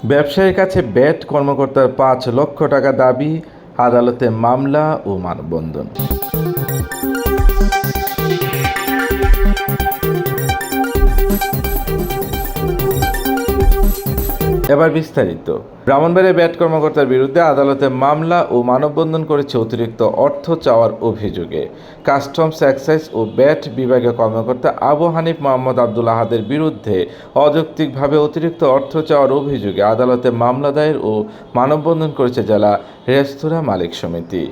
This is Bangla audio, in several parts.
ব্যবসায়ীর কাছে ব্যাট কর্মকর্তার ৫ লক্ষ টাকা দাবি, আদালতে মামলা ও মানববন্ধন। এবার বিস্তারিত। ব্রাহ্মণবাড়িয়া ব্যাট কর্মকর্তার বিরুদ্ধে আদালতে মামলা ও মানববন্ধন করেছে অতিরিক্ত অর্থ চাওয়ার অভিযোগে। কাস্টমস, এক্সাইজ ও ব্যাট বিভাগীয় কর্মকর্তা আবু হানিফ মোহাম্মদ আব্দুল আহাদের বিরুদ্ধে অযৌক্তিকভাবে অতিরিক্ত অর্থ চাওয়ার অভিযোগে আদালতে মামলা দায়ের ও মানববন্ধন করেছে জেলা রেস্তোরাঁ মালিক সমিতি।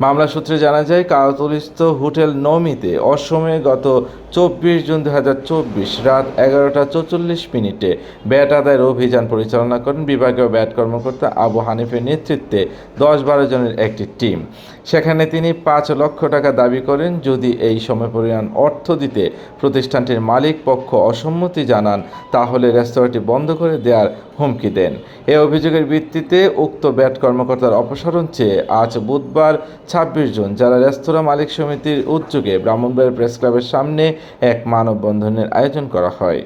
মামলা সূত্রে জানা যায়, কাউতলিস্থ হোটেল নমিতে অসময়ে গত ২৪ জুন ২০২৪ রাত ১১টা ৪৪ মিনিটে ব্যাট আদায়ের অভিযান পরিচালনা করেন বিভাগীয় ব্যাট কর্মকর্তা আবু হানিফের নেতৃত্বে ১০-১২ জনের একটি টিম। সেখানে তিনি ৫ লক্ষ টাকা দাবি করেন। যদি এই সমপরিমাণ অর্থ দিতে প্রতিষ্ঠানটির মালিক পক্ষ অসম্মতি জানান, তাহলে রেস্তোরাঁটি বন্ধ করে দেওয়ার হুমকি দেন। এ অভিযোগের ভিত্তিতে উক্ত ব্যাট কর্মকর্তার অপসারণ চেয়ে আজ বুধবার ২৬ জুন জেলা রেস্তোরাঁ মালিক সমিতির উদ্যোগে ব্রাহ্মণবাড়িয়া প্রেস ক্লাবের সামনে এক মানববন্ধনের আয়োজন করা হয়।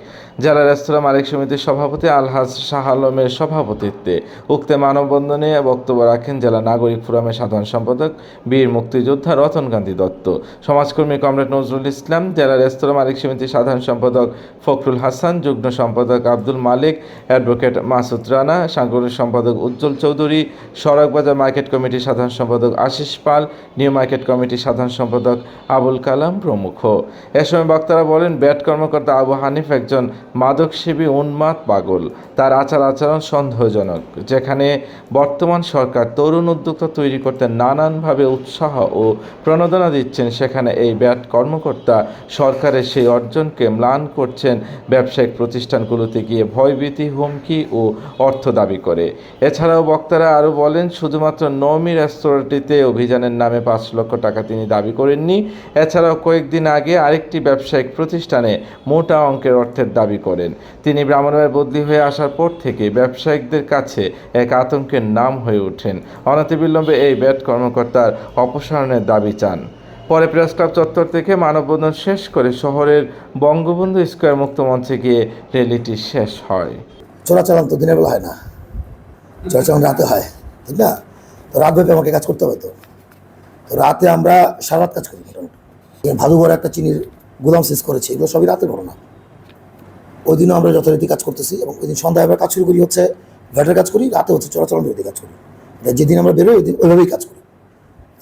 জেলা রেস্তোরাঁ মালিক সমিতির সভাপতি আলহাজ শাহ আলমের সভাপতিত্বে উক্ত মানববন্ধনে বক্তব্য রাখেন জেলা নাগরিক ফোরামের সাধারণ সম্পাদক বীর মুক্তিযোদ্ধা রতনকান্তি দত্ত, সমাজকর্মী কমরেড নজরুল ইসলাম, জেলা রেস্তোরাঁ মালিক সমিতির সাধারণ সম্পাদক ফখরুল হাসান, যুগ্ম সম্পাদক আব্দুল মালিক, অ্যাডভোকেট মাসুদ রানা, সাংগঠনিক সম্পাদক উজ্জ্বল চৌধুরী, সড়কবাজার মার্কেট কমিটির সাধারণ সম্পাদক আশিস পাল, নিউ মার্কেট কমিটির সাধারণ সম্পাদক আবুল কালাম প্রমুখ। এ সময় বক্তারা বলেন, ব্যাট কর্মকর্তা আবু হানিফ একজন মাদকসেবী উন্মাদ পাগল। তার আচরণ সন্দেহজনক। যেখানে বর্তমান সরকার তরুণ উদ্যোক্তা তৈরি করতে নানানভাবে উৎসাহ ও প্রণোদনা দিচ্ছেন, সেখানে এই ব্যাট কর্মকর্তা সরকারের সেই অর্জনকে ম্লান করছেন ব্যবসায়িক প্রতিষ্ঠানগুলোতে গিয়ে ভয়ভীতি, হুমকি ও অর্থ দাবি করে। এছাড়াও বক্তারা আরও বলেন, শুধুমাত্র নমি রেস্তোরাঁটিতে অভিযানের নামে ৫ লক্ষ টাকা তিনি দাবি করেননি। এছাড়াও কয়েকদিন আগে আরেকটি ব্যবসায়িক প্রতিষ্ঠানে মোটা অঙ্কের অর্থের দাবি করেন। তিনি ব্রাহ্মণবাড়িয়ায় বদলি হয়ে আসার পর থেকে ব্যবসায়িকদের কাছে এক আতঙ্কের নাম হয়ে ওঠেন। অনতিবিলম্বে এই ব্যাট কর্মকর্তার অপসারণের দাবি চান। পরে প্রেস ক্লাব চত্বর থেকে মানববন্ধন শেষ করে শহরের বঙ্গবন্ধু স্কয়ার মুক্ত মঞ্চে গিয়ে র্যালিটি শেষ হয়। চোরাচালান তো দিনের বেলা হয় না, চোরাচালান রাতে হয়, ঠিক না? তো রাত ভেবে আমাকে কাজ করতে হবে। তো রাতে আমরা সারা রাত কাজ করি। ভালো বড় একটা চিনির গুদাম শেষ করেছি, এগুলো সবই রাতের ঘটনা। ওই দিনও আমরা যথারীতি কাজ করতেছি এবং ওই দিন সন্ধ্যায় আমরা কাজ শুরু করি, হচ্ছে ভ্যাটের কাজ করি, রাতে হচ্ছে চোরাচালান বিরোধী কাজ করি। যেদিন আমরা বেরোই ওই দিন ওইভাবেই কাজ করি।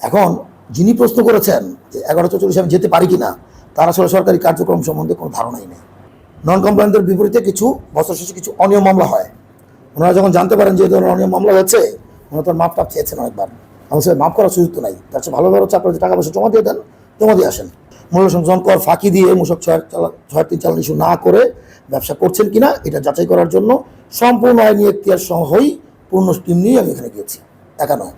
এখন যিনি প্রশ্ন করেছেন যে 11:44 আমি যেতে পারি কিনা, তার আসলে সরকারি কার্যক্রম সম্বন্ধে কোনো ধারণাই নেই। নন কমপ্লায়েন্টের বিপরীতে কিছু বছর শেষে কিছু অনিয়ম মামলা হয়। ওনারা যখন জানতে পারেন যে এই ধরনের অনিয়ম মামলা হচ্ছে, ওনারা তার মাপ চেয়েছেন অনেকবার। আমার সাথে মাপ করার সুযোগ তো নাই। তার সাথে ভালোভাবে হচ্ছে আপনার টাকা পয়সা জমা দিয়ে দেন, জমা দিয়ে আসেন। মূল্য সংযোজন কর ফাঁকি দিয়ে মূসক 6-3 চালান ইস্যু না করে ব্যবসা করছেন কিনা এটা যাচাই করার জন্য সম্পূর্ণ আইনি এখতিয়ার সহই পূর্ণ টিম নিয়ে আমি এখানে গিয়েছি, একা নয়।